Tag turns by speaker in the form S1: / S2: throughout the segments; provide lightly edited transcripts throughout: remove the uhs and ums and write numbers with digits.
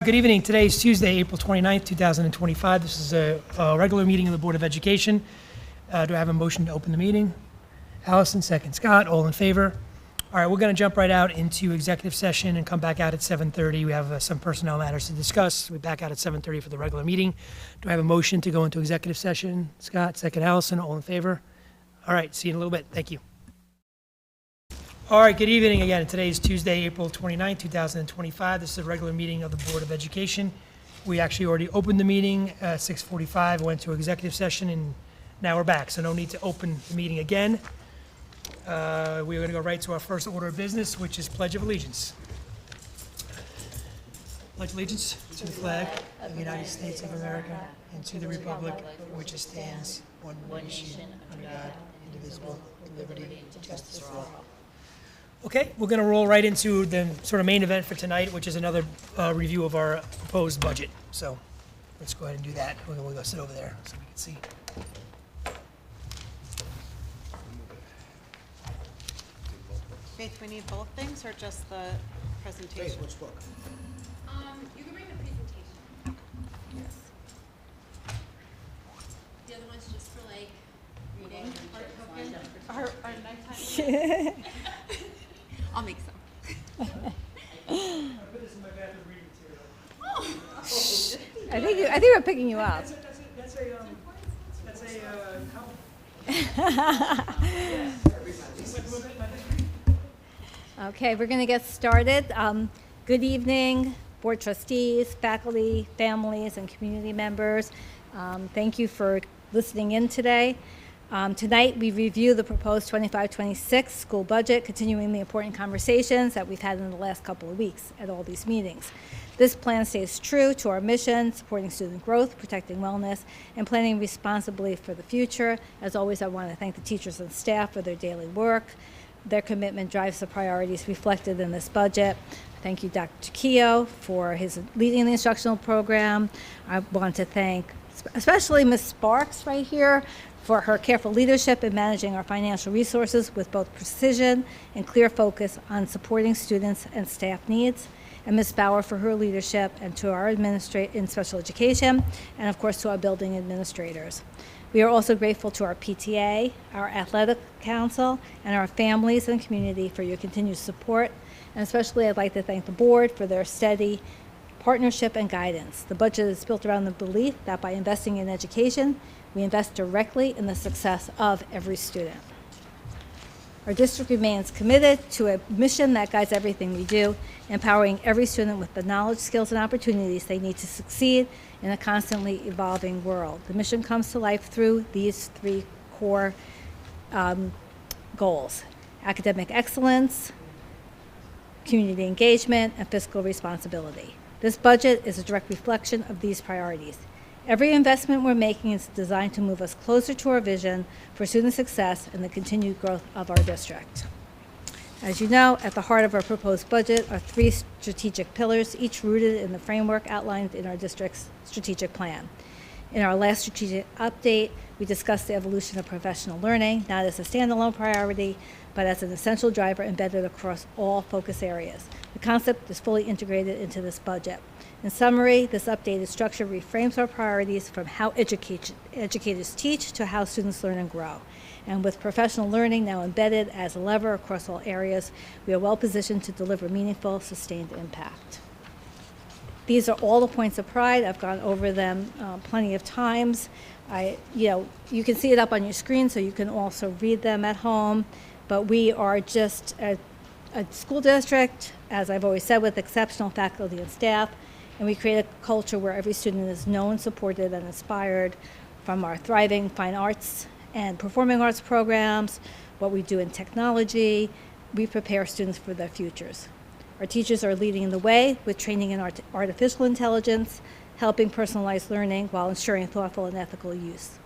S1: Good evening. Today is Tuesday, April 29th, 2025. This is a regular meeting of the Board of Education. Do I have a motion to open the meeting? Allison, second. Scott, all in favor? All right, we're going to jump right out into executive session and come back out at 7:30. We have some personnel matters to discuss. We're back out at 7:30 for the regular meeting. Do I have a motion to go into executive session? Scott, second. Allison, all in favor? All right, see you in a little bit. Thank you. All right, good evening again. Today is Tuesday, April 29th, 2025. This is a regular meeting of the Board of Education. We actually already opened the meeting at 6:45, went to executive session, and now we're back. So no need to open the meeting again. We're going to go right to our first order of business, which is Pledge of Allegiance. Pledge allegiance to the flag of the United States of America and to the republic for which it stands, one nation, under God, indivisible, with liberty and justice for all. Okay, we're going to roll right into the sort of main event for tonight, which is another review of our proposed budget. So let's go ahead and do that. We'll go sit over there so we can see.
S2: Faith, we need both things or just the presentation?
S3: Which book?
S4: You can bring the presentation.
S2: Yes.
S4: The other one's just for like reading.
S2: Our nighttime. I'll make some.
S1: I put this in my bathroom reading material.
S5: I think we're picking you up.
S1: That's a
S5: Okay, we're going to get started. Good evening, board trustees, faculty, families, and community members. Thank you for listening in today. Tonight, we review the proposed 25-26 school budget, continuing the important conversations that we've had in the last couple of weeks at all these meetings. This plan stays true to our mission, supporting student growth, protecting wellness, and planning responsibly for the future. As always, I want to thank the teachers and staff for their daily work. Their commitment drives the priorities reflected in this budget. Thank you, Dr. Tuckahoe, for his leading the instructional program. I want to thank especially Ms. Sparks right here for her careful leadership in managing our financial resources with both precision and clear focus on supporting students and staff needs, and Ms. Bauer for her leadership, and to our administrators in special education, and of course to our building administrators. We are also grateful to our PTA, our athletic council, and our families and community for your continued support, and especially I'd like to thank the board for their steady partnership and guidance. The budget is built around the belief that by investing in education, we invest directly in the success of every student. Our district remains committed to a mission that guides everything we do, empowering every student with the knowledge, skills, and opportunities they need to succeed in a constantly evolving world. The mission comes to life through these three core goals: academic excellence, community engagement, and fiscal responsibility. This budget is a direct reflection of these priorities. Every investment we're making is designed to move us closer to our vision for student success and the continued growth of our district. As you know, at the heart of our proposed budget are three strategic pillars, each rooted in the framework outlined in our district's strategic plan. In our last strategic update, we discussed the evolution of professional learning, not as a standalone priority, but as an essential driver embedded across all focus areas. The concept is fully integrated into this budget. In summary, this updated structure reframes our priorities from how educators teach to how students learn and grow. And with professional learning now embedded as a lever across all areas, we are well positioned to deliver meaningful, sustained impact. These are all the points of pride. I've gone over them plenty of times. You can see it up on your screen, so you can also read them at home. But we are just a school district, as I've always said, with exceptional faculty and staff. And we create a culture where every student is known, supported, and inspired from our thriving fine arts and performing arts programs, what we do in technology. We prepare students for their futures. Our teachers are leading the way with training in artificial intelligence, helping personalized learning while ensuring thoughtful and ethical use.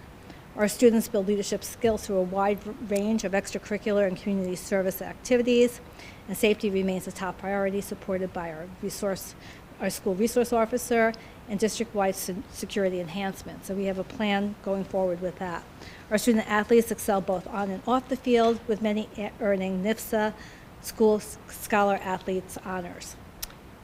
S5: Our students build leadership skills through a wide range of extracurricular and community service activities, and safety remains a top priority, supported by our school resource officer and district-wide security enhancement. So we have a plan going forward with that. Our student athletes excel both on and off the field, with many earning NIFSA School Scholar Athletes honors.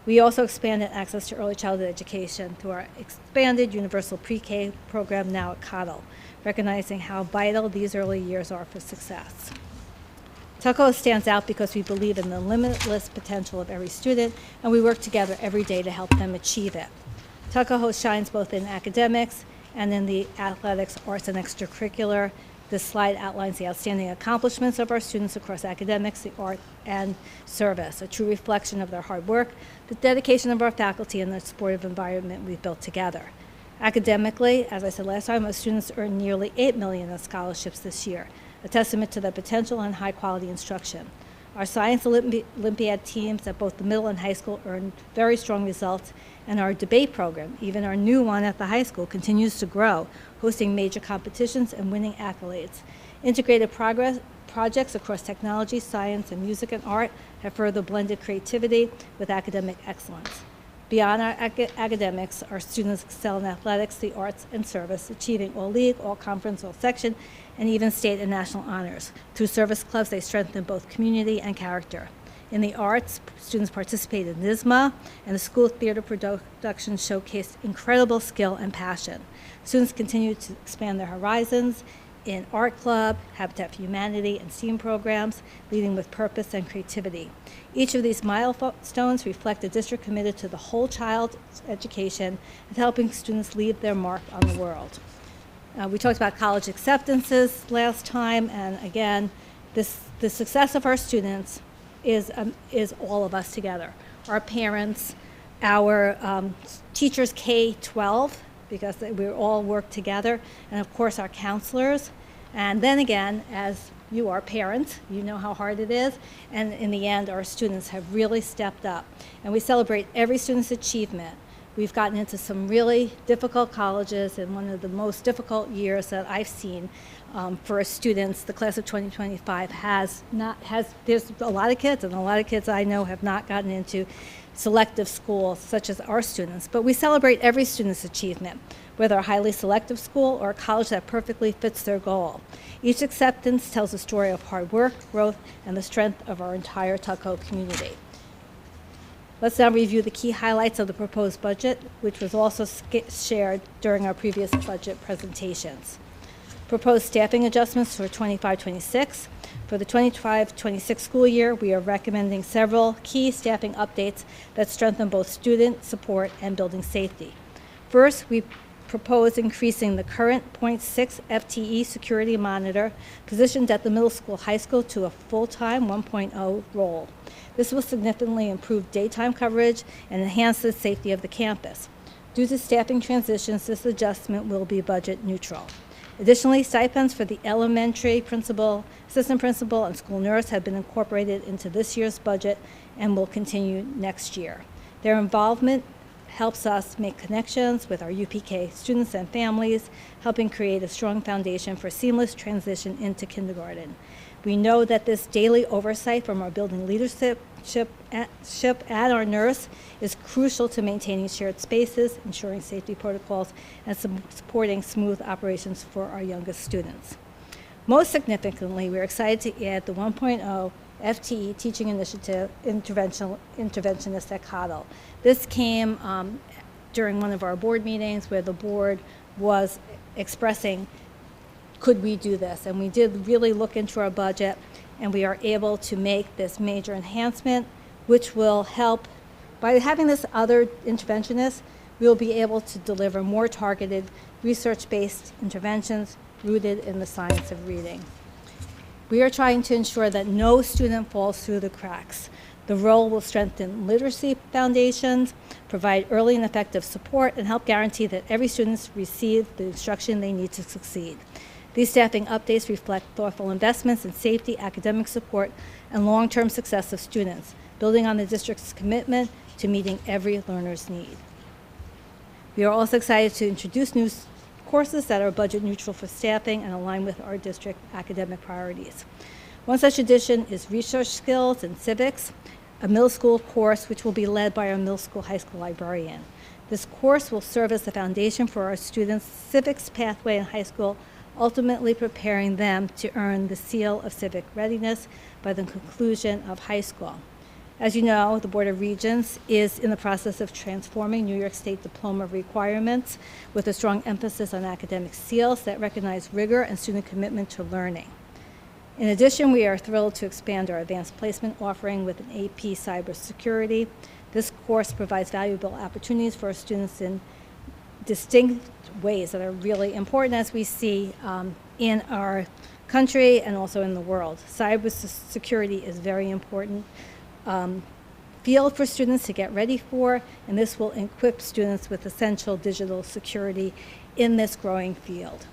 S5: We also expanded access to early childhood education through our expanded universal pre-K program now at Cottle, recognizing how vital these early years are for success. Tuckahoe stands out because we believe in the limitless potential of every student, and we work together every day to help them achieve it. Tuckahoe shines both in academics and in the athletics, arts, and extracurricular. This slide outlines the outstanding accomplishments of our students across academics, the art, and service, a true reflection of their hard work, the dedication of our faculty, and the supportive environment we've built together. Academically, as I said last time, our students earned nearly $8 million in scholarships this year, a testament to the potential and high-quality instruction. Our science Olympiad teams at both the middle and high school earned very strong results, and our debate program, even our new one at the high school, continues to grow, hosting major competitions and winning accolades. Integrated projects across technology, science, and music and art have further blended creativity with academic excellence. Beyond our academics, our students excel in athletics, the arts, and service, achieving all league, all conference, all section, and even state and national honors. Through service clubs, they strengthen both community and character. In the arts, students participate in NYSSMA, and the school theater production showcased incredible skill and passion. Students continue to expand their horizons in art club, Habitat for Humanity, and STEAM programs, leading with purpose and creativity. Each of these milestones reflect a district committed to the whole child's education and helping students leave their mark on the world. We talked about college acceptances last time, and again, the success of our students is all of us together. Our parents, our teachers K-12, because we all work together, and of course our counselors. And then again, as you are parents, you know how hard it is, and in the end, our students have really stepped up. And we celebrate every student's achievement. We've gotten into some really difficult colleges, and one of the most difficult years that I've seen for our students. The class of 2025 there's a lot of kids, and a lot of kids I know have not gotten into selective schools such as our students, but we celebrate every student's achievement, whether a highly selective school or a college that perfectly fits their goal. Each acceptance tells a story of hard work, growth, and the strength of our entire Tuckahoe community. Let's now review the key highlights of the proposed budget, which was also shared during our previous budget presentations. Proposed staffing adjustments for 25-26. For the 25-26 school year, we are recommending several key staffing updates that strengthen both student support and building safety. First, we propose increasing the current .6 FTE security monitor positioned at the middle school, high school to a full-time 1.0 role. This will significantly improve daytime coverage and enhance the safety of the campus. Due to staffing transitions, this adjustment will be budget neutral. Additionally, stipends for the elementary principal, assistant principal, and school nurse have been incorporated into this year's budget and will continue next year. Their involvement helps us make connections with our UPK students and families, helping create a strong foundation for seamless transition into kindergarten. We know that this daily oversight from our building leadership and our nurse is crucial to maintaining shared spaces, ensuring safety protocols, and supporting smooth operations for our youngest students. Most significantly, we're excited to add the 1.0 FTE Teaching Initiative Interventionist at Cottle. This came during one of our board meetings where the board was expressing, could we do this? And we did really look into our budget, and we are able to make this major enhancement, which will help. By having this other interventionist, we'll be able to deliver more targeted, research-based interventions rooted in the science of reading. We are trying to ensure that no student falls through the cracks. The role will strengthen literacy foundations, provide early and effective support, and help guarantee that every student receives the instruction they need to succeed. These staffing updates reflect thoughtful investments in safety, academic support, and long-term success of students, building on the district's commitment to meeting every learner's need. We are also excited to introduce new courses that are budget neutral for staffing and align with our district academic priorities. One such addition is research skills and civics, a middle school course which will be led by our middle school, high school librarian. This course will serve as the foundation for our students' civics pathway in high school, ultimately preparing them to earn the seal of civic readiness by the conclusion of high school. As you know, the Board of Regents is in the process of transforming New York State diploma requirements with a strong emphasis on academic seals that recognize rigor and student commitment to learning. In addition, we are thrilled to expand our advanced placement offering with an AP Cybersecurity. This course provides valuable opportunities for our students in distinct ways that are really important as we see in our country and also in the world. Cybersecurity is very important field for students to get ready for, and this will equip students with essential digital security in this growing field.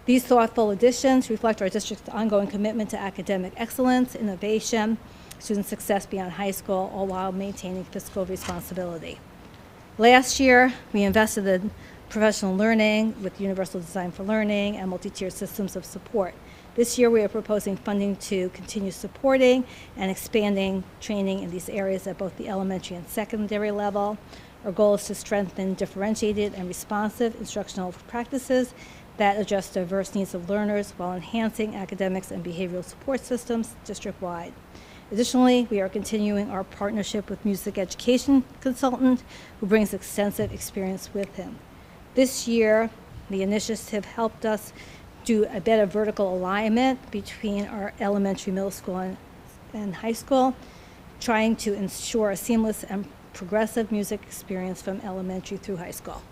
S5: These thoughtful additions reflect our district's ongoing commitment to academic excellence, innovation, student success beyond high school, all while maintaining fiscal responsibility. Last year, we invested in professional learning with Universal Design for Learning and multi-tiered systems of support. This year, we are proposing funding to continue supporting and expanding training in these areas at both the elementary and secondary level. Our goal is to strengthen differentiated and responsive instructional practices that address diverse needs of learners while enhancing academics and behavioral support systems district-wide. Additionally, we are continuing our partnership with music education consultant who brings extensive experience with him. This year, the initiative helped us do a better vertical alignment between our elementary, middle school, and high school, trying to ensure a seamless and progressive music experience from elementary through high school.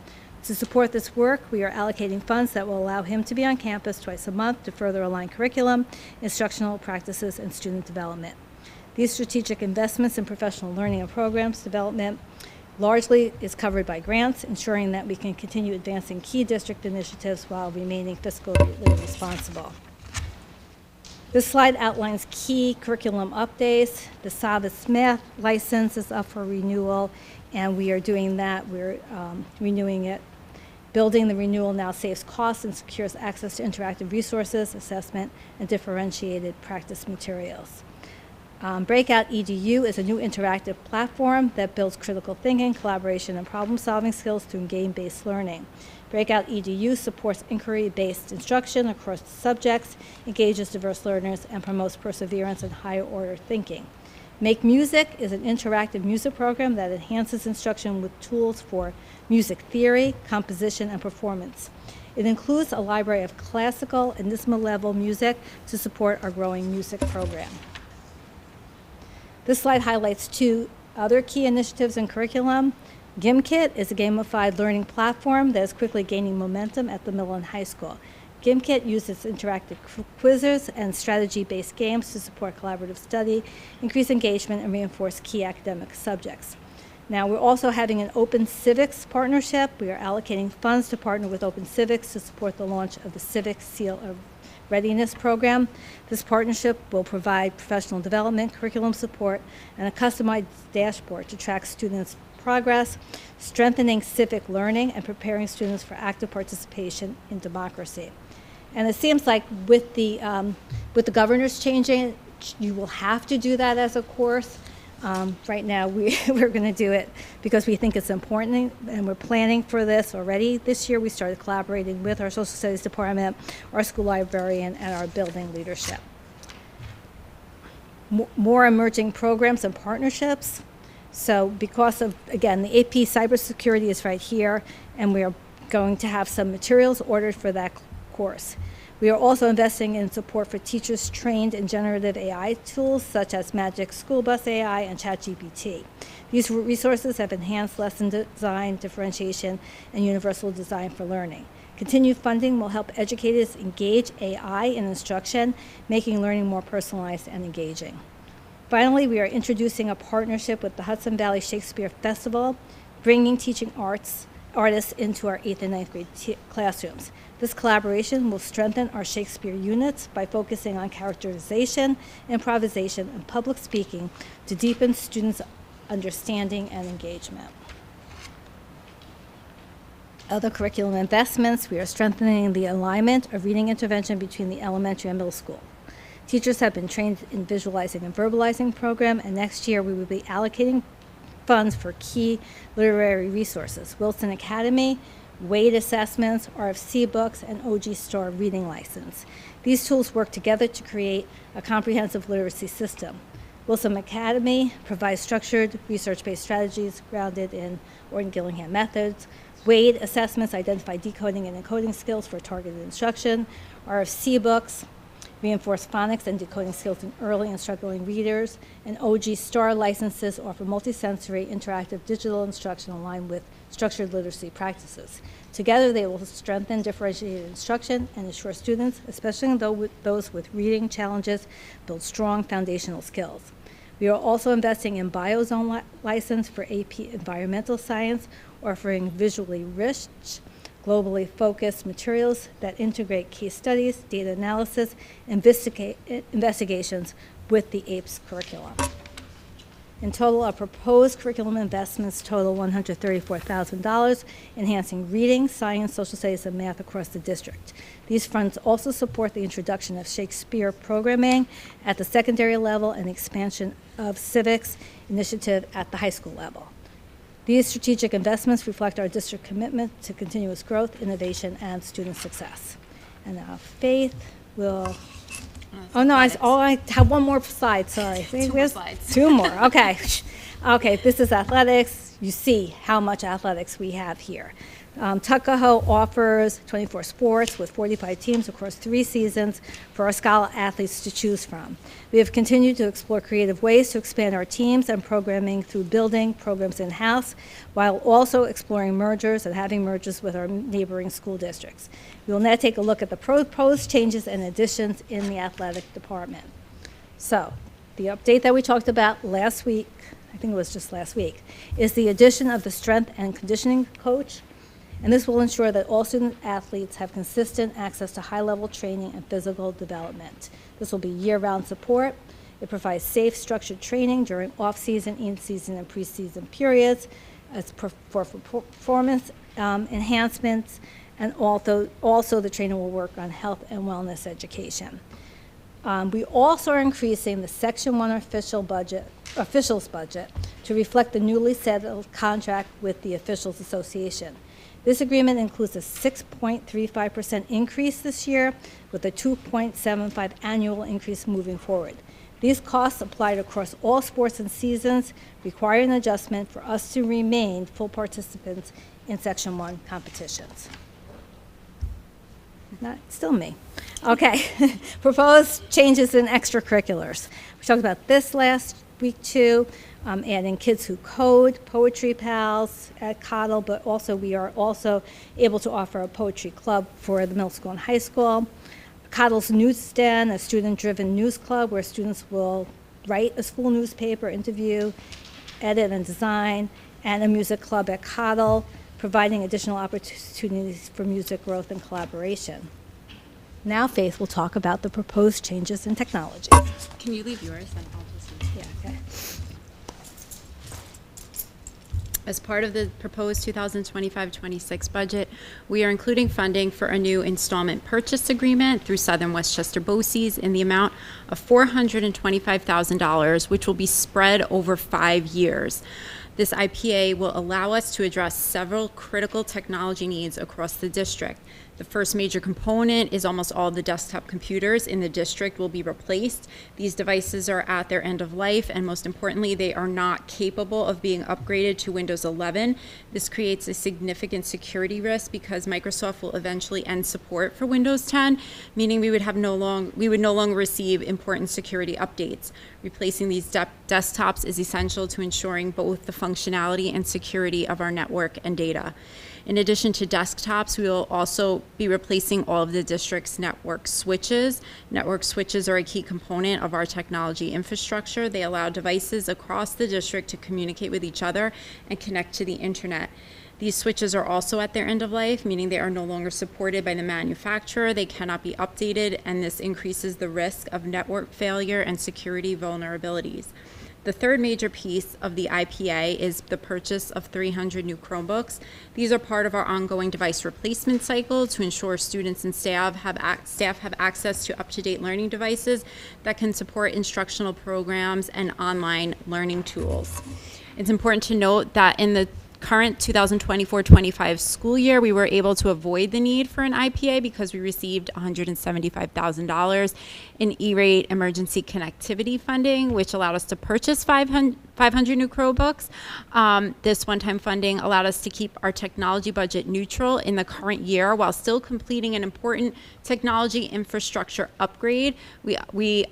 S5: To support this work, we are allocating funds that will allow him to be on campus twice a month to further align curriculum, instructional practices, and student development. These strategic investments in professional learning and programs development largely is covered by grants, ensuring that we can continue advancing key district initiatives while remaining fiscally responsible. This slide outlines key curriculum updates. The Savas math license is up for renewal, and we are doing that. We're renewing it. Building the renewal now saves costs and secures access to interactive resources, assessment, and differentiated practice materials. Breakout EDU is a new interactive platform that builds critical thinking, collaboration, and problem-solving skills through game-based learning. Breakout EDU supports inquiry-based instruction across subjects, engages diverse learners, and promotes perseverance and higher-order thinking. Make Music is an interactive music program that enhances instruction with tools for music theory, composition, and performance. It includes a library of classical and NISMA-level music to support our growing music program. This slide highlights two other key initiatives in curriculum. GimKit is a gamified learning platform that is quickly gaining momentum at the middle and high school. GimKit uses interactive quizzes and strategy-based games to support collaborative study, increase engagement, and reinforce key academic subjects. Now, we're also having an Open Civics partnership. We are allocating funds to partner with Open Civics to support the launch of the Civic Seal of Readiness program. This partnership will provide professional development, curriculum support, and a customized dashboard to track students' progress, strengthening civic learning, and preparing students for active participation in democracy. And it seems like with the governors changing, you will have to do that as a course. Right now, we're going to do it because we think it's important, and we're planning for this already. This year, we started collaborating with our social studies department, our school librarian, and our building leadership. More emerging programs and partnerships. So because of, again, the AP Cybersecurity is right here, and we are going to have some materials ordered for that course. We are also investing in support for teachers trained in generative AI tools such as Magic School Bus AI and ChatGPT. These resources have enhanced lesson design, differentiation, and universal design for learning. Continued funding will help educators engage AI in instruction, making learning more personalized and engaging. Finally, we are introducing a partnership with the Hudson Valley Shakespeare Festival, bringing teaching artists into our 8th and 9th grade classrooms. This collaboration will strengthen our Shakespeare units by focusing on characterization, improvisation, and public speaking to deepen students' understanding and engagement. Other curriculum investments, we are strengthening the alignment of reading intervention between the elementary and middle school. Teachers have been trained in visualizing and verbalizing program, and next year we will be allocating funds for key literary resources, Wilson Academy, Wade assessments, RFC books, and OG Star reading license. These tools work together to create a comprehensive literacy system. Wilson Academy provides structured, research-based strategies grounded in Orton-Gillingham methods. Wade assessments identify decoding and encoding skills for targeted instruction. RFC books reinforce phonics and decoding skills in early and struggling readers. And OG STAR licenses offer multisensory, interactive digital instruction aligned with structured literacy practices. Together, they will strengthen differentiated instruction and ensure students, especially those with reading challenges, build strong foundational skills. We are also investing in BioZone license for AP Environmental Science, offering visually rich, globally focused materials that integrate case studies, data analysis, and investigations with the APES curriculum. In total, our proposed curriculum investments total $134,000, enhancing reading, science, social studies, and math across the district. These funds also support the introduction of Shakespeare programming at the secondary level and expansion of civics initiative at the high school level. These strategic investments reflect our district commitment to continuous growth, innovation, and student success. And now Faith will... Oh, no, I have one more slide, sorry.
S4: Two more slides.
S5: Two more, okay. Okay, this is athletics. You see how much athletics we have here. Tuckahoe offers 24 sports with 45 teams across 3 seasons for our scholar athletes to choose from. We have continued to explore creative ways to expand our teams and programming through building programs in-house, while also exploring mergers and having mergers with our neighboring school districts. We will now take a look at the proposed changes and additions in the athletic department. So, the update that we talked about last week, I think it was just last week, is the addition of the strength and conditioning coach. And this will ensure that all student athletes have consistent access to high-level training and physical development. This will be year-round support. It provides safe, structured training during off-season, in-season, and preseason periods for performance enhancements, and also the trainer will work on health and wellness education. We also are increasing the Section 1 officials budget to reflect the newly settled contract with the Officials Association. This agreement includes a 6.35% increase this year with a 2.75 annual increase moving forward. These costs applied across all sports and seasons require an adjustment for us to remain full participants in Section 1 competitions. Not still me. Okay, proposed changes in extracurriculars. We talked about this last week too. Adding Kids Who Code, Poetry Pals at Cottle, but also we are also able to offer a poetry club for the middle school and high school. Cottle's Newsstand, a student-driven news club where students will write a school newspaper, interview, edit, and design, and a music club at Cottle, providing additional opportunities for music growth and collaboration. Now Faith will talk about the proposed changes in technology.
S4: Can you leave yours and I'll just use it?
S5: Yeah, okay.
S4: As part of the proposed 2025-26 budget, we are including funding for a new installment purchase agreement through Southern Westchester BOCES in the amount of $425,000, which will be spread over 5 years. This IPA will allow us to address several critical technology needs across the district. The first major component is almost all the desktop computers in the district will be replaced. These devices are at their end of life, and most importantly, they are not capable of being upgraded to Windows 11. This creates a significant security risk because Microsoft will eventually end support for Windows 10, meaning we would no longer receive important security updates. Replacing these desktops is essential to ensuring both the functionality and security of our network and data. In addition to desktops, we will also be replacing all of the district's network switches. Network switches are a key component of our technology infrastructure. They allow devices across the district to communicate with each other and connect to the internet. These switches are also at their end of life, meaning they are no longer supported by the manufacturer. They cannot be updated, and this increases the risk of network failure and security vulnerabilities. The third major piece of the IPA is the purchase of 300 new Chromebooks. These are part of our ongoing device replacement cycle to ensure students and staff have access to up-to-date learning devices that can support instructional programs and online learning tools. It's important to note that in the current 2024-25 school year, we were able to avoid the need for an IPA because we received $175,000 in E-rate emergency connectivity funding, which allowed us to purchase 500 new Chromebooks. This one-time funding allowed us to keep our technology budget neutral in the current year while still completing an important technology infrastructure upgrade. We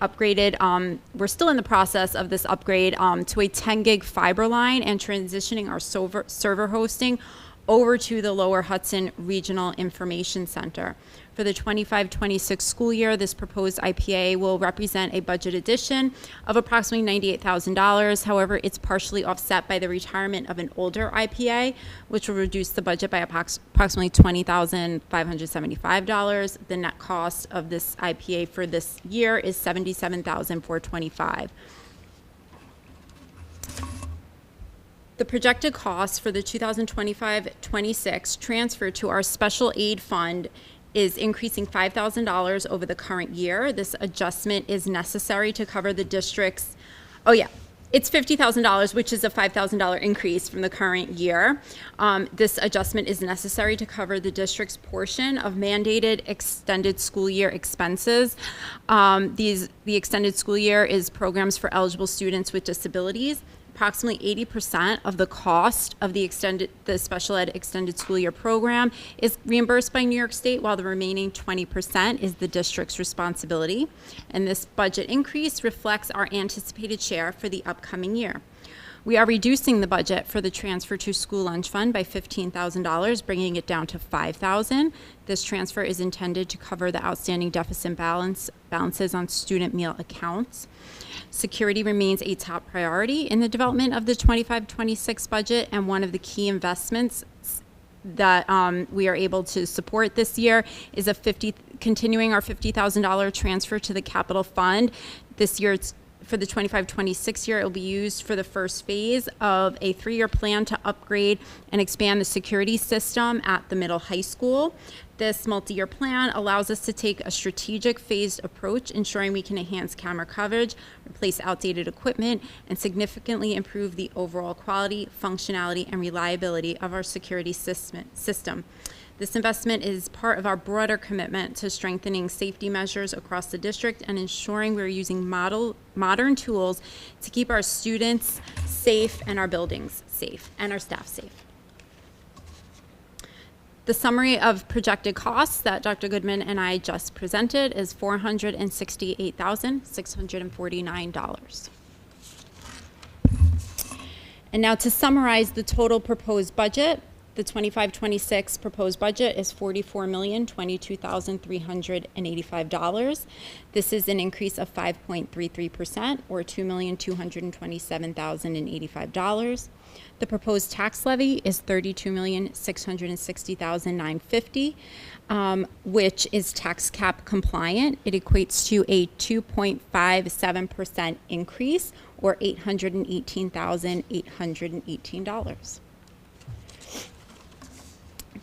S4: upgraded, we're still in the process of this upgrade to a 10 gig fiber line and transitioning our server hosting over to the Lower Hudson Regional Information Center. For the 25-26 school year, this proposed IPA will represent a budget addition of approximately $98,000. However, it's partially offset by the retirement of an older IPA, which will reduce the budget by approximately $20,575. The net cost of this IPA for this year is $77,425. The projected cost for the 2025-26 transfer to our special aid fund is increasing $5,000 over the current year. This adjustment is necessary to cover the district's, it's $50,000, which is a $5,000 increase from the current year. This adjustment is necessary to cover the district's portion of mandated extended school year expenses. The extended school year is programs for eligible students with disabilities. Approximately 80% of the cost of the special ed extended school year program is reimbursed by New York State, while the remaining 20% is the district's responsibility. And this budget increase reflects our anticipated share for the upcoming year. We are reducing the budget for the transfer to school lunch fund by $15,000, bringing it down to $5,000. This transfer is intended to cover the outstanding deficit balances on student meal accounts. Security remains a top priority in the development of the 25-26 budget, and one of the key investments that we are able to support this year is continuing our $50,000 transfer to the capital fund. This year, for the 25-26 year, it will be used for the first phase of a 3-year plan to upgrade and expand the security system at the middle high school. This multi-year plan allows us to take a strategic phased approach, ensuring we can enhance camera coverage, replace outdated equipment, and significantly improve the overall quality, functionality, and reliability of our security system. This investment is part of our broader commitment to strengthening safety measures across the district and ensuring we're using modern tools to keep our students safe and our buildings safe and our staff safe. The summary of projected costs that Dr. Goodman and I just presented is $468,649. And now to summarize the total proposed budget, the 25-26 proposed budget is $44,022,385. This is an increase of 5.33%, or $2,227,085. The proposed tax levy is $32,660,950, which is tax cap compliant. It equates to a 2.57% increase, or $818,818.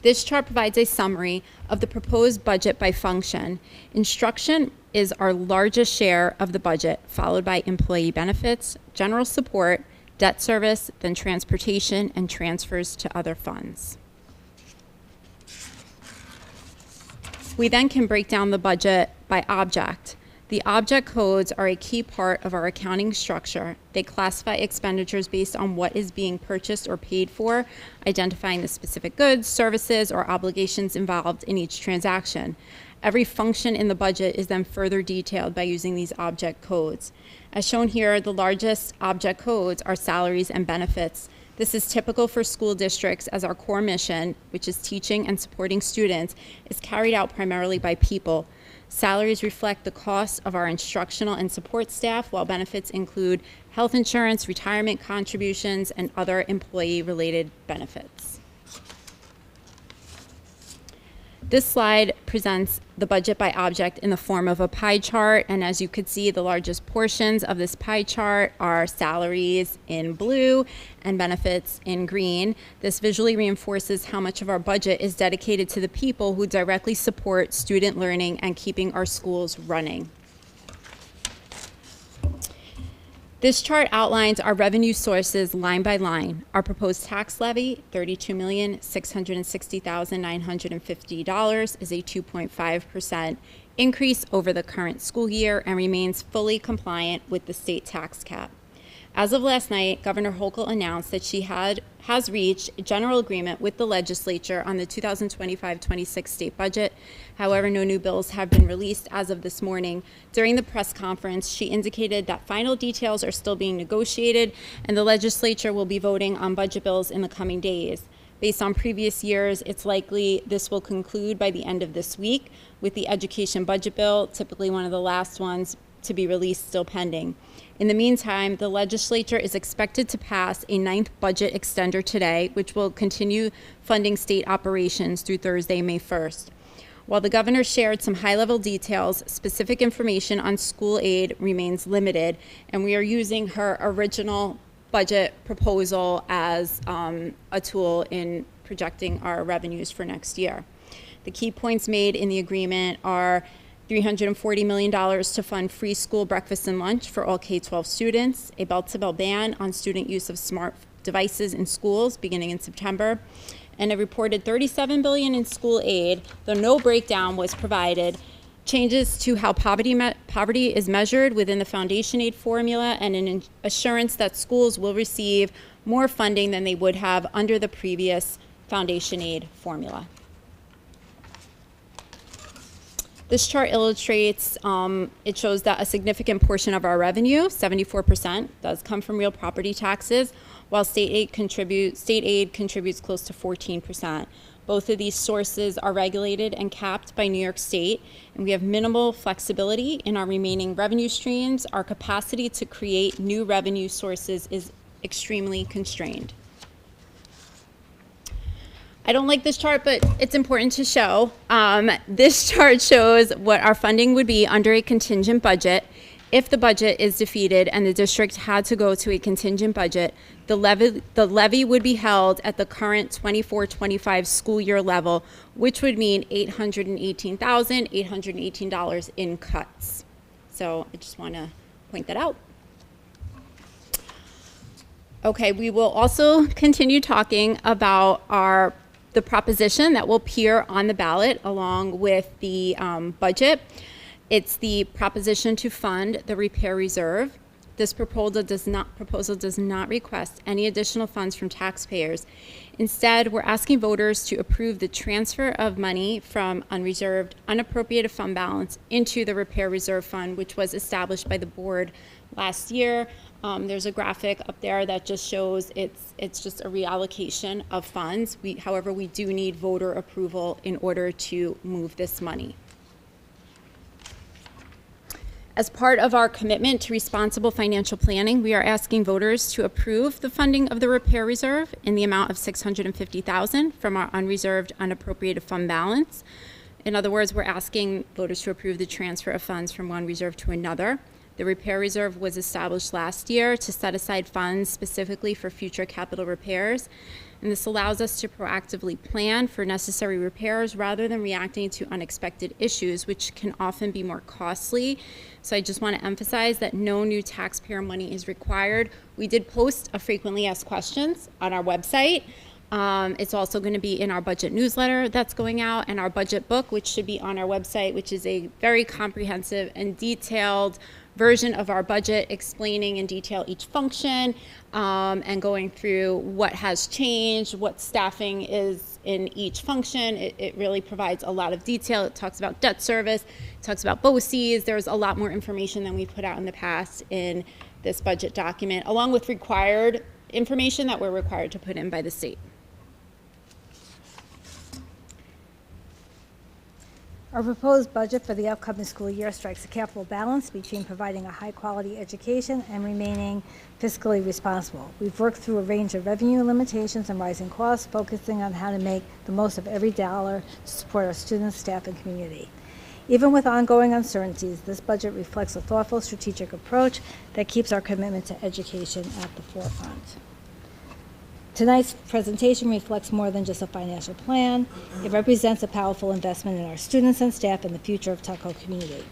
S4: This chart provides a summary of the proposed budget by function. Instruction is our largest share of the budget, followed by employee benefits, general support, debt service, then transportation, and transfers to other funds. We then can break down the budget by object. The object codes are a key part of our accounting structure. They classify expenditures based on what is being purchased or paid for, identifying the specific goods, services, or obligations involved in each transaction. Every function in the budget is then further detailed by using these object codes. As shown here, the largest object codes are salaries and benefits. This is typical for school districts, as our core mission, which is teaching and supporting students, is carried out primarily by people. Salaries reflect the costs of our instructional and support staff, while benefits include health insurance, retirement contributions, and other employee-related benefits. This slide presents the budget by object in the form of a pie chart, and as you could see, the largest portions of this pie chart are salaries in blue and benefits in green. This visually reinforces how much of our budget is dedicated to the people who directly support student learning and keeping our schools running. This chart outlines our revenue sources line by line. Our proposed tax levy, $32,660,950, is a 2.5% increase over the current school year and remains fully compliant with the state tax cap. As of last night, Governor Hochul announced that she has reached a general agreement with the legislature on the 2025-26 state budget. However, no new bills have been released as of this morning. During the press conference, she indicated that final details are still being negotiated, and the legislature will be voting on budget bills in the coming days. Based on previous years, it's likely this will conclude by the end of this week, with the education budget bill, typically one of the last ones to be released, still pending. In the meantime, the legislature is expected to pass a 9th budget extender today, which will continue funding state operations through Thursday, May 1st. While the governor shared some high-level details, specific information on school aid remains limited, and we are using her original budget proposal as a tool in projecting our revenues for next year. The key points made in the agreement are $340 million to fund free school breakfast and lunch for all K-12 students, a belt-to-belt ban on student use of smart devices in schools beginning in September, and a reported $37 billion in school aid, though no breakdown was provided, changes to how poverty is measured within the foundation aid formula, and an assurance that schools will receive more funding than they would have under the previous foundation aid formula. This chart illustrates, it shows that a significant portion of our revenue, 74%, does come from real property taxes, while state aid contributes close to 14%. Both of these sources are regulated and capped by New York State, and we have minimal flexibility in our remaining revenue streams. Our capacity to create new revenue sources is extremely constrained. I don't like this chart, but it's important to show. This chart shows what our funding would be under a contingent budget. If the budget is defeated and the district had to go to a contingent budget, the levy would be held at the current 24-25 school year level, which would mean $818,818 in cuts. So I just want to point that out. Okay, we will also continue talking about the proposition that will appear on the ballot along with the budget. It's the proposition to fund the repair reserve. This proposal does not request any additional funds from taxpayers. Instead, we're asking voters to approve the transfer of money from unreserved, unappropriated fund balance into the repair reserve fund, which was established by the board last year. There's a graphic up there that just shows it's just a reallocation of funds. However, we do need voter approval in order to move this money. As part of our commitment to responsible financial planning, we are asking voters to approve the funding of the repair reserve in the amount of $650,000 from our unreserved, unappropriated fund balance. In other words, we're asking voters to approve the transfer of funds from one reserve to another. The repair reserve was established last year to set aside funds specifically for future capital repairs, and this allows us to proactively plan for necessary repairs rather than reacting to unexpected issues, which can often be more costly. So I just want to emphasize that no new taxpayer money is required. We did post a frequently asked questions on our website. It's also going to be in our budget newsletter that's going out, and our budget book, which should be on our website, which is a very comprehensive and detailed version of our budget explaining in detail each function and going through what has changed, what staffing is in each function. It really provides a lot of detail. It talks about debt service, it talks about BOCES. There's a lot more information than we've put out in the past in this budget document, along with required information that we're required to put in by the state.
S5: Our proposed budget for the upcoming school year strikes a careful balance between providing a high-quality education and remaining fiscally responsible. We've worked through a range of revenue limitations and rising costs, focusing on how to make the most of every dollar to support our students, staff, and community. Even with ongoing uncertainties, this budget reflects a thoughtful, strategic approach that keeps our commitment to education at the forefront. Tonight's presentation reflects more than just a financial plan. It represents a powerful investment in our students and staff and the future of Tuckahoe community.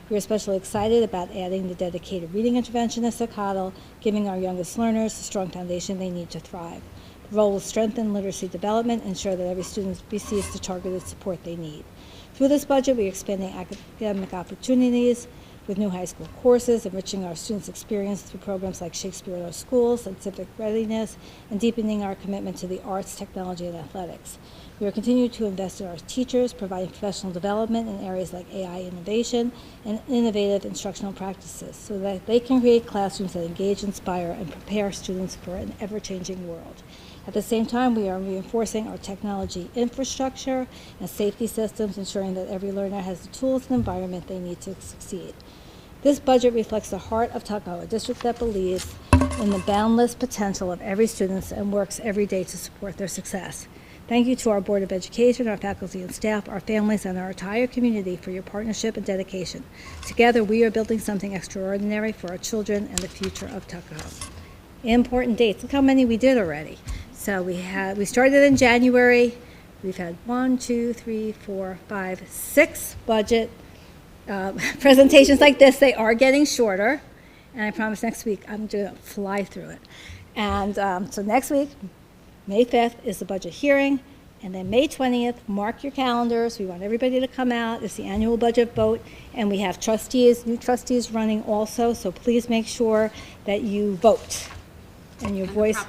S5: We are especially excited about adding the dedicated reading interventionist at Tuckahoe, giving our youngest learners the strong foundation they need to thrive. The role will strengthen literacy development and ensure that every student receives the targeted support they need. Through this budget, we are expanding academic opportunities with new high school courses, enriching our students' experience through programs like Shakespeare in our schools and civic readiness, and deepening our commitment to the arts, technology, and athletics. We are continuing to invest in our teachers, providing professional development in areas like AI innovation and innovative instructional practices so that they can create classrooms that engage, inspire, and prepare students for an ever-changing world. At the same time, we are reinforcing our technology infrastructure and safety systems, ensuring that every learner has the tools and environment they need to succeed. This budget reflects the heart of Tuckahoe, a district that believes in the boundless potential of every student and works every day to support their success. Thank you to our Board of Education, our faculty and staff, our families, and our entire community for your partnership and dedication. Together, we are building something extraordinary for our children and the future of Tuckahoe. Important dates. Look how many we did already. So we started in January. We've had 6 budget presentations like this. They are getting shorter, and I promise next week I'm going to fly through it. And so next week, May 5th, is the budget hearing, and then May 20th, mark your calendars. We want everybody to come out. It's the annual budget vote, and we have new trustees running also, so please make sure that you vote. And your voice.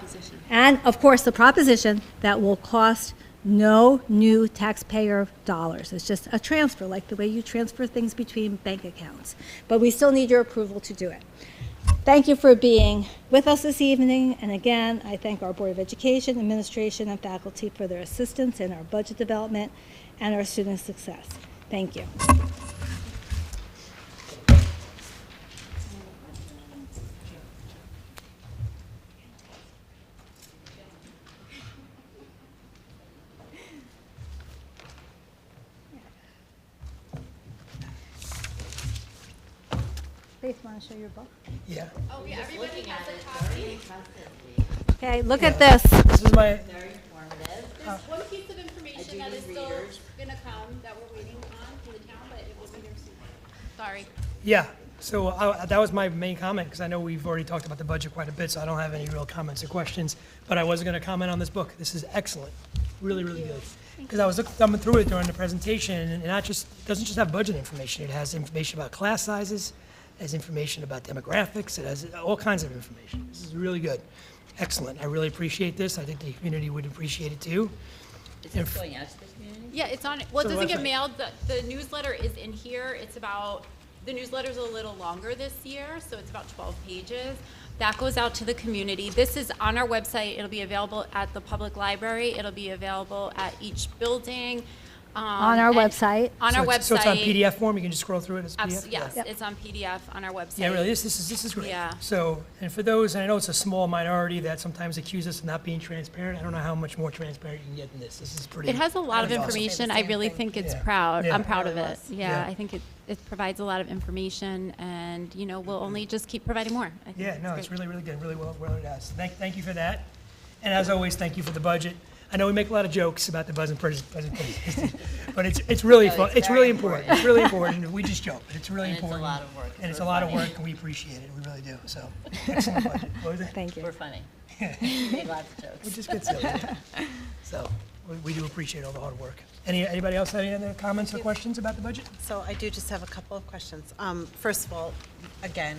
S5: And, of course, the proposition that will cost no new taxpayer dollars. It's just a transfer, like the way you transfer things between bank accounts. But we still need your approval to do it. Thank you for being with us this evening. And again, I thank our Board of Education, administration, and faculty for their assistance in our budget development and our student success. Thank you. Please, want to show your book?
S1: Yeah.
S4: Oh, yeah, everybody has a copy.
S5: Okay, look at this.
S1: This is my,
S3: Very informative.
S4: There's one piece of information that is
S3: read
S4: still
S3: yours.
S4: gonna come that we're waiting on from the town, but it will be here soon. Sorry.
S1: yeah. So that was my main comment, because I know we've already talked about the budget quite a bit, so I don't have any real comments or questions. But I was going to comment on this book. This is excellent. Really, really good. Because I was thumbing through it during the presentation, and it doesn't just have budget information. It has information about class sizes, it has information about demographics, it has all kinds of information. This is really good. Excellent. I really appreciate this. I think the community would appreciate it too.
S3: Is this going out to the community?
S4: Yeah, it's on, well, it
S1: So the
S4: doesn't get
S1: website.
S4: mailed, the newsletter is in here, the newsletter's a little longer this year, so it's about 12 pages. That goes out to the community. This is on our website, it'll be available at the public library, it'll be available at each building.
S5: On our
S4: and-
S5: website.
S4: On our website.
S1: So it's on PDF form? You can just scroll through it as PDF?
S4: Yes,
S5: Yep.
S4: it's on PDF on our website.
S1: Yeah, really, this is great.
S4: Yeah.
S1: So, and for those, and I know it's a small minority that sometimes accuse us of not being transparent, I don't know how much more transparent you can get than this. This is pretty.
S4: It has a lot of
S1: pretty awesome.
S4: information. I really think it's
S1: Yeah.
S4: proud.
S1: Yeah.
S4: I'm proud of
S2: Really
S4: it.
S2: was.
S4: Yeah,
S1: Yeah.
S4: I think it provides a lot of information, and we'll only just keep providing more. I think
S1: Yeah, no, it's
S4: great.
S1: really, really good, really well it does. Thank you for that. And as always, thank you for the budget. I know we make a lot of jokes about the budget presentation, but it's really
S3: No,
S1: fun.
S3: it's
S1: It's
S3: very
S1: really important. It's really important. We just joke, but it's really
S3: And it's a
S1: important.
S3: lot of work, 'cause
S1: And it's a
S3: we're
S1: lot of
S3: funny.
S1: work, and we appreciate it. We really do. So, excellent budget. What was it?
S5: Thank you.
S3: We're funny. We make lots of
S1: We
S3: jokes.
S1: just get silly. Yeah. So, we do appreciate all the hard work. Anybody else have any other comments or questions about the budget?
S2: So I do just have a couple of questions. First of all, again,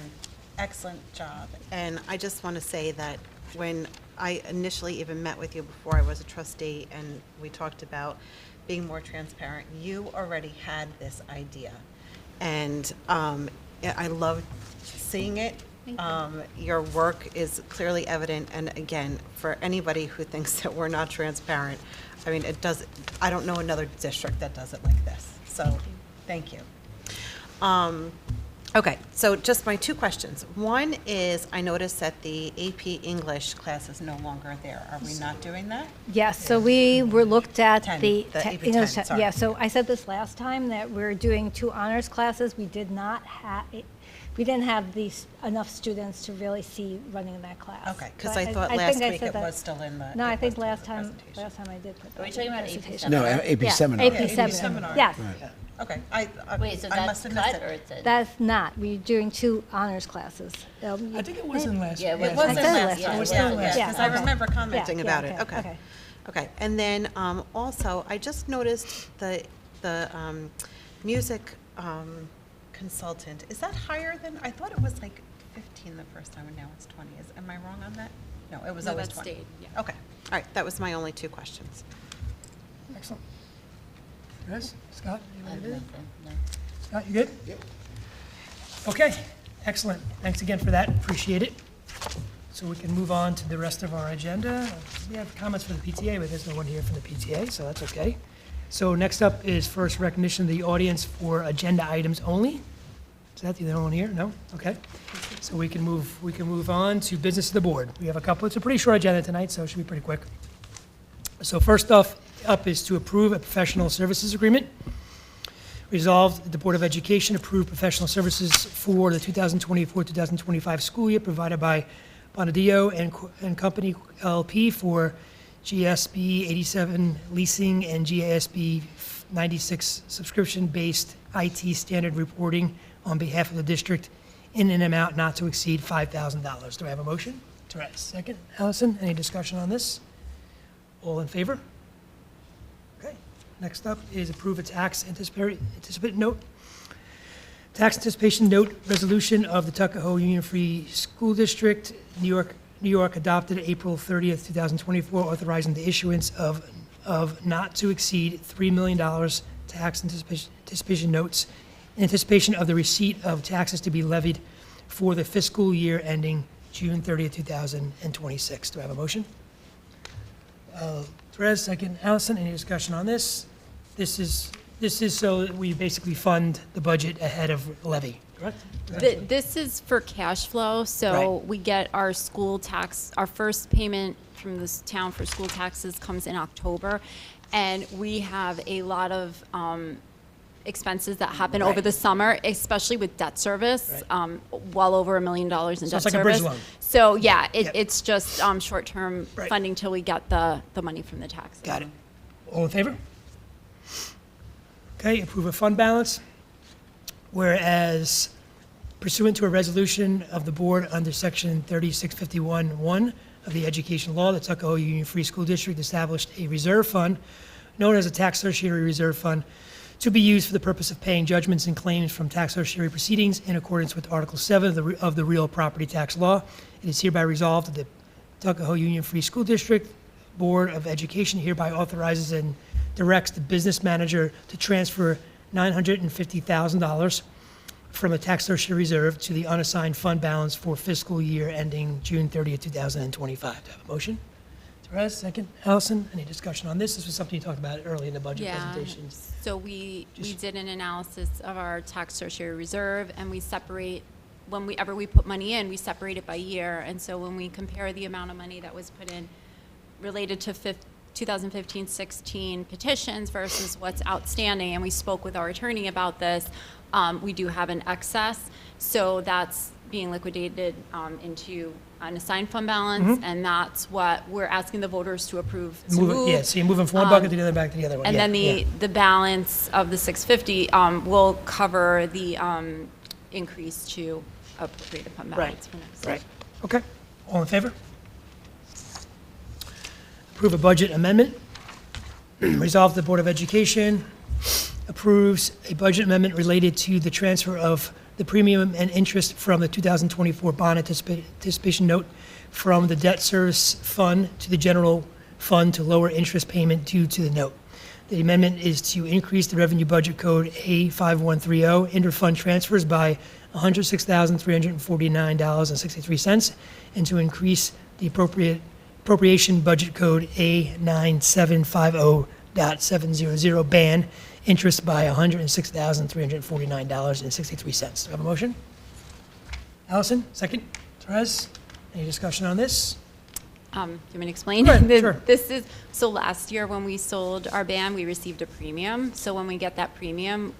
S2: excellent job. And I just want to say that when I initially even met with you before I was a trustee and we talked about being more transparent, you already had this idea. And I love seeing it. Your work is clearly evident. And again, for anybody who thinks that we're not transparent, I mean, I don't know another district that does it like this. So, thank you. Okay, so just my two questions. One is, I noticed that the AP English class is no longer there. Are we not doing that?
S5: Yes, so we were looked at
S2: 10,
S5: the.
S2: the
S5: te-
S2: AP
S5: English
S2: 10,
S5: te-
S2: sorry.
S5: Yeah, so I said this last time, that we're doing 2 honors classes. We did not have, we didn't have enough students to really see running in that class.
S2: Okay, because
S5: So
S2: I thought
S5: think
S2: last
S5: I
S2: week
S5: said
S2: it
S5: that.
S2: was still in the.
S5: No, I
S2: it
S5: think
S2: was still in
S5: last
S2: the
S5: time
S2: presentation.
S5: I did put that.
S3: Are we talking about AP
S5: presentation.
S6: No,
S3: seminar?
S6: AP
S5: Yeah,
S6: seminar.
S5: AP
S2: AP
S5: seminar.
S2: seminar.
S5: Yes,
S2: Okay,
S3: Wait, so
S2: I
S3: that's
S2: must have missed
S3: cut
S2: it.
S3: or it's a?
S5: that's not, we're doing 2 honors classes.
S1: I think it was in last.
S3: Yeah,
S2: It
S3: it
S2: was in
S5: I said
S2: last
S5: last
S2: year.
S5: time.
S1: It was still last
S5: year.
S2: Because I
S5: okay.
S2: remember commenting
S5: Yeah,
S2: about
S5: yeah,
S2: it. Okay. Okay, and then also, I just noticed the music consultant, is that higher than, I thought it was like 15 the first time, and now it's 20. Am I wrong on that? No, it was
S4: No,
S2: always
S4: that
S2: 20.
S4: stayed, yeah.
S2: Okay, all right, that was my only 2 questions.
S1: Excellent. Chris, Scott, you
S3: I
S1: ready
S3: have
S1: to do it?
S3: nothing, no.
S1: Scott, you good? Yep. Okay, excellent. Thanks again for that, appreciate it. So we can move on to the rest of our agenda. We have comments for the PTA, but there's no one here from the PTA, so that's okay. So next up is first recognition of the audience for agenda items only. Is that the other one here? No? Okay. So we can move on to business of the board. We have a couple, it's a pretty short agenda tonight, so it should be pretty quick. So first up is to approve a professional services agreement. Resolved, that the Board of Education approve professional services for the 2024-2025 school year provided by Bonadillo and Company LP for GSB 87 leasing and GASB 96 subscription-based IT standard reporting on behalf of the district in an amount not to exceed $5,000. Do I have a motion? Therese, second. Allison, any discussion on this? All in favor? Okay. Next up is approve a tax anticipate note. Tax anticipation note resolution of the Tuckahoe Union Free School District, New York adopted April 30th, 2024, authorizing the issuance of not to exceed $3 million tax anticipation notes in anticipation of the receipt of taxes to be levied for the fiscal year ending June 30th, 2026. Do I have a motion? Therese, second. Allison, any discussion on this? This is so that we basically fund the budget ahead of levy, correct?
S4: This is for cash flow, so
S1: Right.
S4: we get our school tax, our first payment from this town for school taxes comes in October, and we have a lot of expenses that happen over
S1: Right.
S4: the summer, especially with debt service,
S1: Right.
S4: Well over $1 million in
S1: So
S4: debt
S1: it's like a bridge
S4: service.
S1: loan.
S4: So, yeah,
S1: Yep.
S4: it's just short-term
S1: Right.
S4: funding till we get the money from the taxes.
S1: Got it. All in favor? Okay, approve a fund balance. Whereas pursuant to a resolution of the board under section 3651-1 of the education law, the Tuckahoe Union Free School District established a reserve fund known as a tax certiorari reserve fund to be used for the purpose of paying judgments and claims from tax certiorari proceedings in accordance with Article 7 of the real property tax law. It is hereby resolved that the Tuckahoe Union Free School District Board of Education hereby authorizes and directs the business manager to transfer $950,000 from a tax certiorari reserve to the unassigned fund balance for fiscal year ending June 30th, 2025. Do I have a motion? Therese, second. Allison, any discussion on this? This was something you talked about early in the budget
S4: Yeah,
S1: presentation.
S4: so we
S1: Just-
S4: did an analysis of our tax certiorari reserve, and we separate, whenever we put money in, we separate it by year. And so when we compare the amount of money that was put in related to 2015-16 petitions versus what's outstanding, and we spoke with our attorney about this, we do have an excess. So that's being liquidated into an assigned fund balance, and that's what we're asking the voters to approve to move.
S1: Yeah, so you're moving from one bucket to the other, back to the other one.
S4: And
S1: Yeah,
S4: then
S1: yeah.
S4: the balance of the 650 will cover the increase to appropriated fund balance for next year.
S1: Right, okay. All in favor? Approve a budget amendment. Resolve the Board of Education approves a budget amendment related to the transfer of the premium and interest from the 2024 bond anticipation note from the debt service fund to the general fund to lower interest payment due to the note. The amendment is to increase the revenue budget code A5130 interfund transfers by $106,349.63 and to increase the appropriation budget code A9750.700 ban interest by $106,349.63. Do I have a motion? Allison, second. Therese, any discussion on this?
S4: Do you want me to explain?
S1: Go ahead, sure.
S4: This is, so last year when we sold our band, we received a premium. So when we get that premium,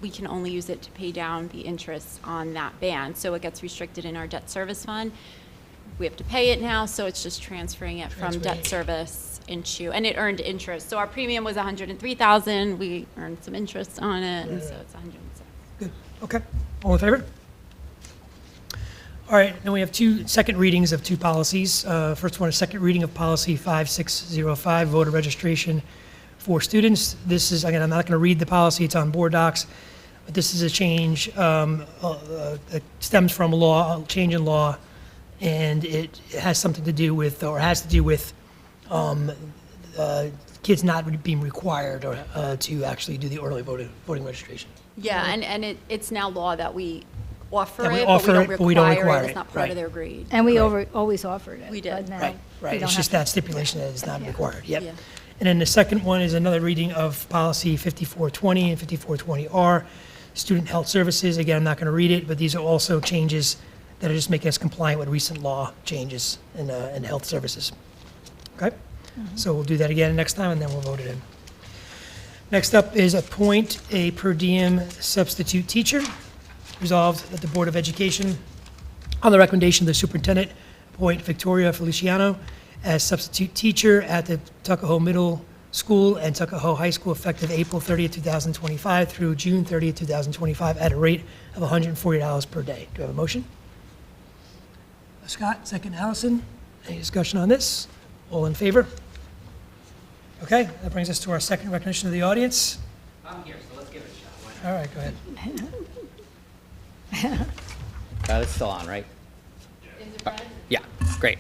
S4: we can only use it to pay down the interest on that band. So it gets restricted in our debt service fund. We have to pay it now, so it's just transferring it from debt service into, and it earned interest. So our premium was 103,000. We earned some interest on it, and so it's 106.
S1: Good, okay. All in favor? All right, then we have two second readings of two policies. First one is second reading of policy 5605, voter registration for students. This is, again, I'm not going to read the policy, it's on board docs, but this is a change that stems from law, a change in law, and it has something to do with, or has to do with kids not being required or, to actually do the early voting registration.
S4: Yeah, and it's now law that we offer
S1: That we
S4: it,
S1: offer
S4: but
S1: it, but we don't require
S4: It's
S1: it,
S4: not part
S1: right.
S4: of their grade.
S5: And we always offered it.
S4: We did.
S5: but now
S1: Right,
S5: we
S1: right,
S5: don't
S1: it's just
S5: have
S1: that stipulation that it's not required, yep.
S4: Yeah.
S1: And then the second one is another reading of policy 5420 and 5420R, student health services. Again, I'm not going to read it, but these are also changes that are just making us compliant with recent law changes in health services. Okay? So we'll do that again next time, and then we'll vote it in. Next up is appoint a per diem substitute teacher. Resolved that the Board of Education, on the recommendation of the superintendent, appoint Victoria Feliciano as substitute teacher at the Tuckahoe Middle School and Tuckahoe High School effective April 30th, 2025 through June 30th, 2025 at a rate of $140 per day. Do I have a motion? Scott, second Allison. Any discussion on this? All in favor? Okay, that brings us to our second recognition of the audience.
S6: I'm here, so let's give it a shot. Why
S1: All right, go ahead.
S6: not? It's still on, right? Yeah, great.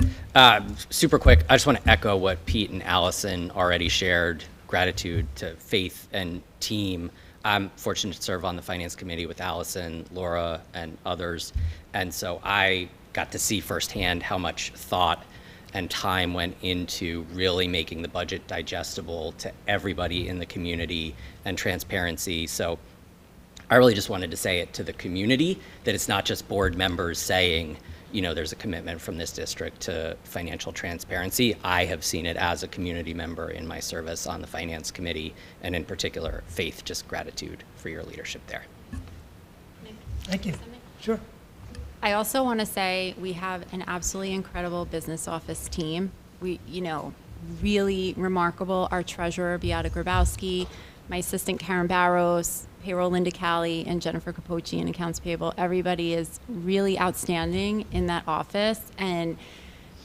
S6: Super quick, I just want to echo what Pete and Allison already shared. Gratitude to Faith and team. I'm fortunate to serve on the Finance Committee with Allison, Laura, and others. And so I got to see firsthand how much thought and time went into really making the budget digestible to everybody in the community and transparency. So I really just wanted to say it to the community, that it's not just board members saying, you know, there's a commitment from this district to financial transparency. I have seen it as a community member in my service on the Finance Committee, and in particular, Faith, just gratitude for your leadership there.
S1: Thank you. Sure.
S4: I also want to say we have an absolutely incredible business office team. We, really remarkable. Our treasurer, Beata Grabowski, my assistant, Karen Barros, payroll, Linda Callie, and Jennifer Capocci in accounts payable. Everybody is really outstanding in that office and,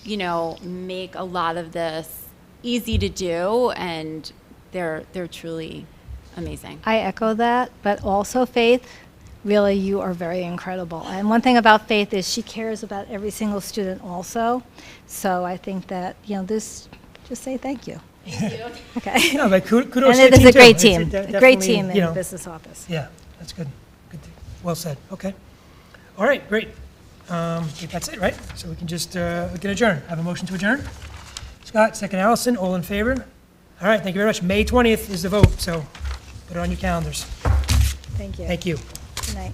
S4: make a lot of this easy to do, and they're truly amazing.
S5: I echo that, but also Faith, really, you are very incredible. And one thing about Faith is she cares about every single student also. So I think that, just say thank you. Okay.
S1: No, but kudos
S5: And
S1: to
S5: it
S1: the
S5: is a
S1: too.
S5: great
S1: It's
S5: team, a great
S1: definitely,
S5: team in the business office.
S1: Yeah, that's good. Good. Well said. Okay. All right, great. I think that's it, right? So we can just we can adjourn. Have a motion to adjourn? Scott, second Allison, all in favor? All right, thank you very much. May 20th is the vote, so put it on your calendars.
S5: Thank you.
S1: Thank you.
S5: Good night.